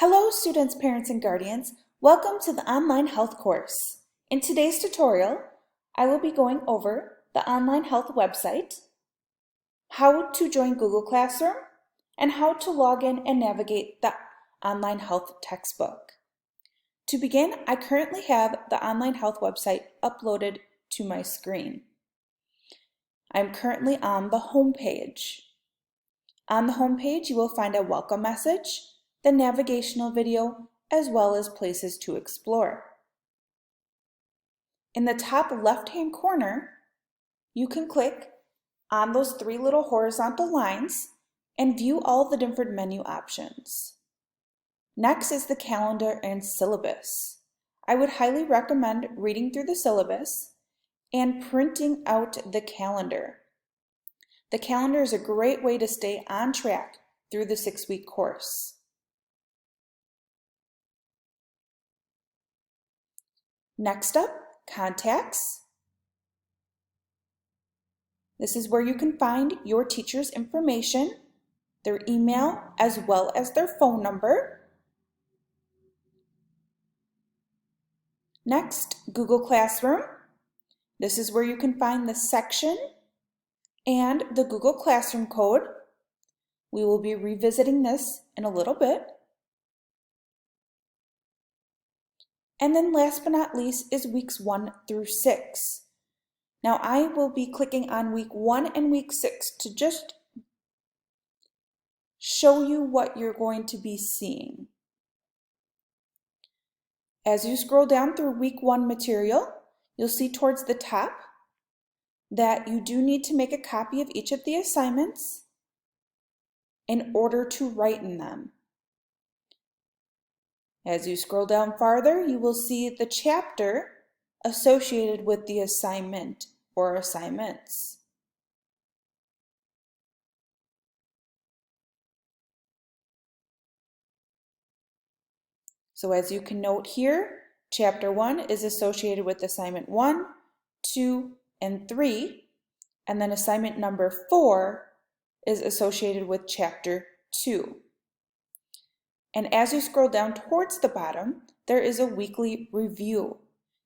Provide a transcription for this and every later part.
Hello students, parents, and guardians. Welcome to the online health course. In today's tutorial, I will be going over the online health website, how to join Google Classroom, and how to log in and navigate the online health textbook. To begin, I currently have the online health website uploaded to my screen. I'm currently on the home page. On the home page, you will find a welcome message, the navigational video, as well as places to explore. In the top left-hand corner, you can click on those three little horizontal lines and view all the different menu options. Next is the calendar and syllabus. I would highly recommend reading through the syllabus and printing out the calendar. The calendar is a great way to stay on track through the 6-week course. Next up, contacts. This is where you can find your teacher's information, their email, as well as their phone number. Next, Google Classroom. This is where you can find the section and the Google Classroom code. We will be revisiting this in a little bit. And then last but not least is weeks 1 through 6. Now I will be clicking on week 1 and week 6 to just show you what you're going to be seeing. As you scroll down through week 1 material, you'll see towards the top that you do need to make a copy of each of the assignments in order to write in them. As you scroll down farther, you will see the chapter associated with the assignment or assignments. So as you can note here, chapter 1 is associated with assignment 1, 2, and 3, and then assignment number 4 is associated with chapter 2. And as you scroll down towards the bottom, there is a weekly review.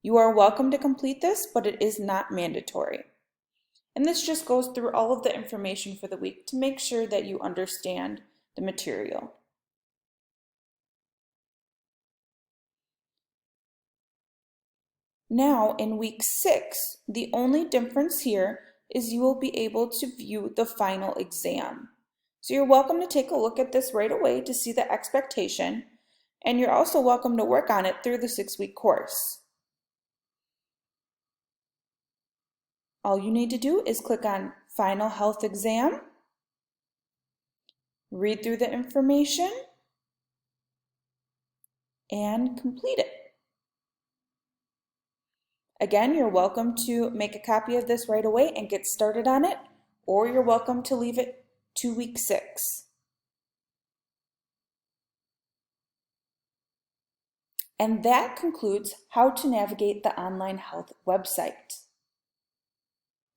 You are welcome to complete this, but it is not mandatory. And this just goes through all of the information for the week to make sure that you understand the material. Now in week 6, the only difference here is you will be able to view the final exam. So you're welcome to take a look at this right away to see the expectation, and you're also welcome to work on it through the 6-week course. All you need to do is click on Final Health Exam, read through the information, and complete it. Again, you're welcome to make a copy of this right away and get started on it, or you're welcome to leave it to week 6. And that concludes how to navigate the online health website.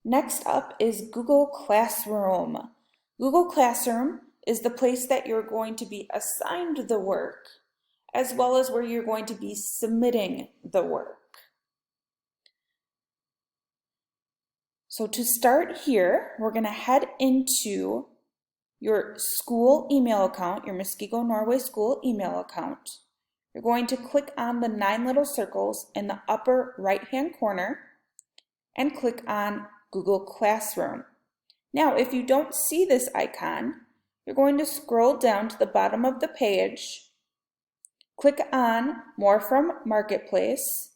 Next up is Google Classroom. Google Classroom is the place that you're going to be assigned the work, as well as where you're going to be submitting the work. So to start here, we're going to head into your school email account, your Muskego Norway School email account. You're going to click on the 9 little circles in the upper right-hand corner and click on Google Classroom. Now, if you don't see this icon, you're going to scroll down to the bottom of the page, click on More from Marketplace,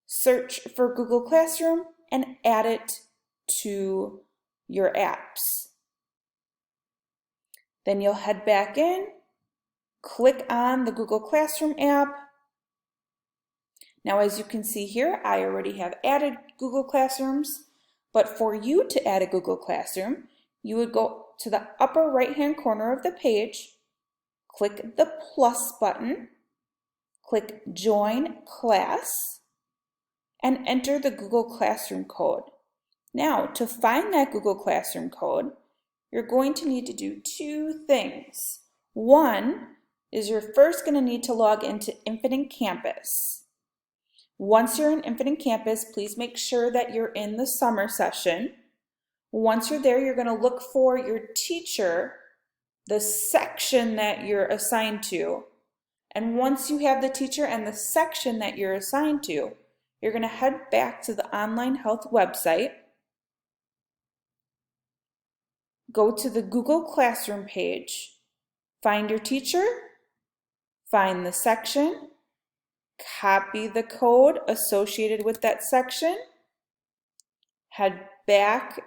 search for Google Classroom, and add it to your apps. Then you'll head back in, click on the Google Classroom app. Now as you can see here, I already have added Google Classrooms, but for you to add a Google Classroom, you would go to the upper right-hand corner of the page, click the plus button, click Join Class, and enter the Google Classroom code. Now to find that Google Classroom code, you're going to need to do 2 things. One, is you're first going to need to log into Infinite Campus. Once you're in Infinite Campus, please make sure that you're in the summer session. Once you're there, you're going to look for your teacher, the section that you're assigned to. And once you have the teacher and the section that you're assigned to, you're going to head back to the Online Health website. Go to the Google Classroom page, find your teacher, find the section, copy the code associated with that section, head back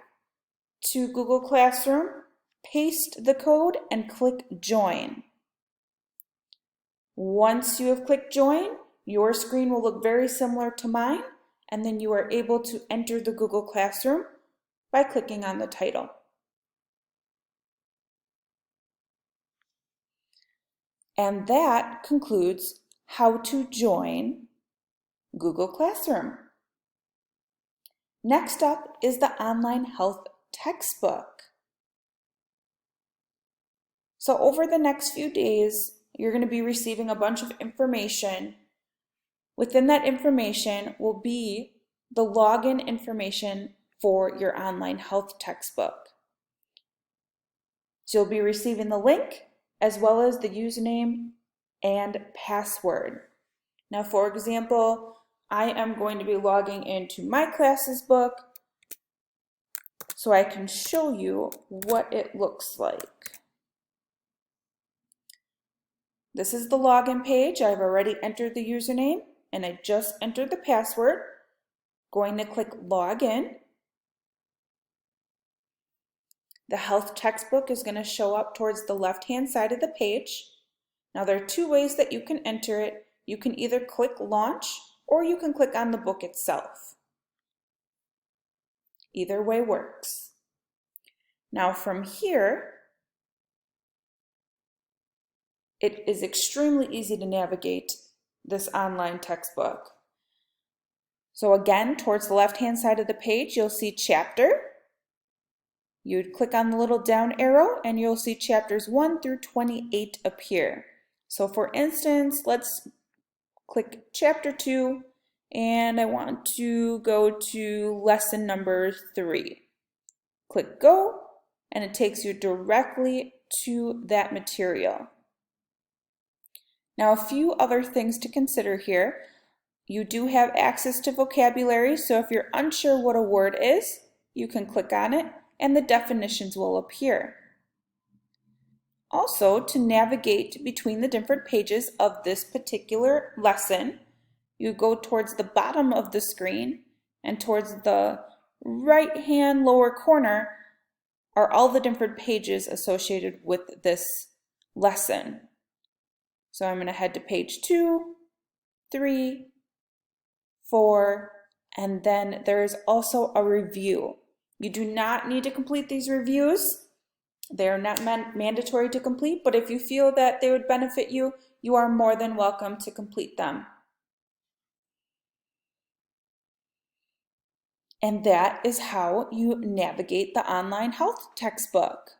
to Google Classroom, paste the code, and click Join. Once you have clicked Join, your screen will look very similar to mine, and then you are able to enter the Google Classroom by clicking on the title. And that concludes how to join Google Classroom. Next up is the Online Health textbook. So over the next few days, you're going to be receiving a bunch of information. Within that information will be the login information for your Online Health textbook. So you'll be receiving the link as well as the username and password. Now, for example, I am going to be logging into my classes book so I can show you what it looks like. This is the login page. I've already entered the username and I just entered the password. Going to click Login. The health textbook is going to show up towards the left-hand side of the page. Now there are two ways that you can enter it. You can either click Launch or you can click on the book itself. Either way works. Now from here, it is extremely easy to navigate this online textbook. So again, towards the left-hand side of the page, you'll see Chapter. You'd click on the little down arrow and you'll see chapters 1 through 28 appear. So for instance, let's click Chapter 2 and I want to go to lesson number 3. Click Go and it takes you directly to that material. Now a few other things to consider here. You do have access to vocabulary, so if you're unsure what a word is, you can click on it and the definitions will appear. Also, to navigate between the different pages of this particular lesson, you go towards the bottom of the screen and towards the right-hand lower corner are all the different pages associated with this lesson. So I'm going to head to page 2, 3, 4, and then there is also a review. You do not need to complete these reviews. They are not mandatory to complete, but if you feel that they would benefit you, you are more than welcome to complete them. And that is how you navigate the Online Health textbook.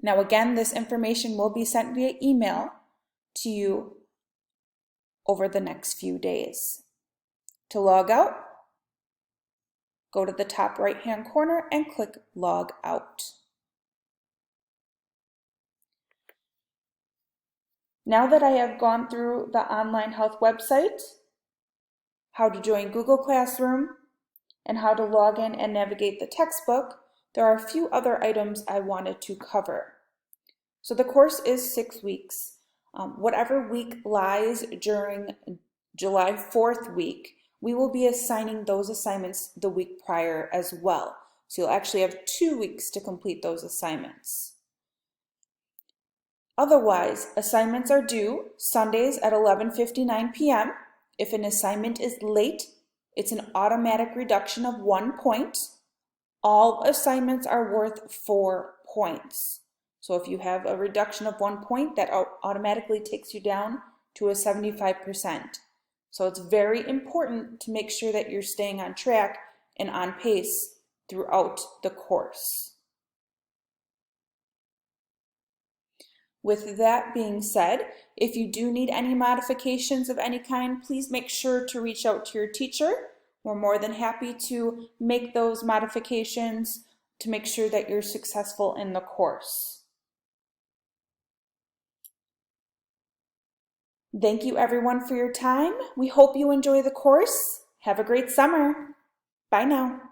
Now again, this information will be sent via email to you over the next few days. To log out, go to the top right-hand corner and click Log Out. Now that I have gone through the Online Health website, how to join Google Classroom, and how to log in and navigate the textbook, there are a few other items I wanted to cover. So the course is 6 weeks. Whatever week lies during July 4th week, we will be assigning those assignments the week prior as well. So you'll actually have 2 weeks to complete those assignments. Otherwise, assignments are due Sundays at 11:59 p.m. If an assignment is late, it's an automatic reduction of 1 point. All assignments are worth 4 points. So if you have a reduction of 1 point, that automatically takes you down to a 75%. So it's very important to make sure that you're staying on track and on pace throughout the course. With that being said, if you do need any modifications of any kind, please make sure to reach out to your teacher. We're more than happy to make those modifications to make sure that you're successful in the course. Thank you everyone for your time. We hope you enjoy the course. Have a great summer. Bye now.